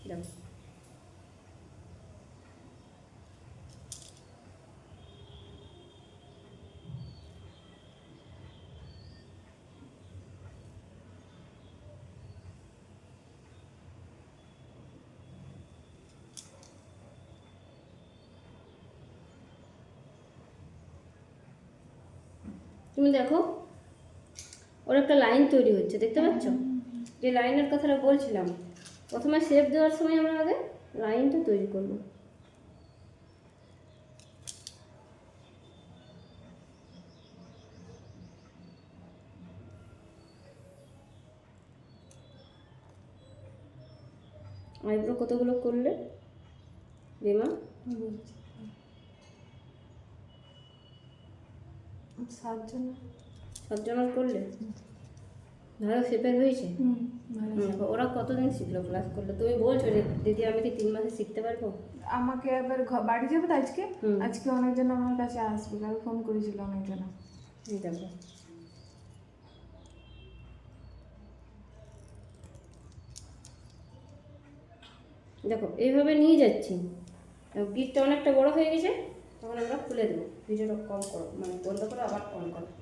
দেখো তুমি দেখো ওর একটা লাইন তৈরি হচ্ছে, দেখতে পাচ্ছ? যে লাইনের কথাটা বলছিলাম, প্রথমে শেপ দেওয়ার সময় আমরা আগে লাইনটা তৈরি করব। আইব্রো কতগুলো করলে রিমা? 7 জনের করলে? ভালো শেপের হয়েছে? ওরা কতদিন শিখলো ক্লাস করলে? তুমি বলছো যে দিদি আমি কি 3 মাসে শিখতে পারবো? আমাকে এবার বাড়ি যাবে তো আজকে, আজকে অনেকজন আমার কাছে আসবে, কাল ফোন করেছিল অনেকজন। দেখো দেখো এইভাবে নিয়ে যাচ্ছি, গিটটা অনেকটা বড় হয়ে গেছে, তখন আমরা খুলে দেবো। ভিডিওটা কম করো, মানে বন্ধ করো, আবার অন করো।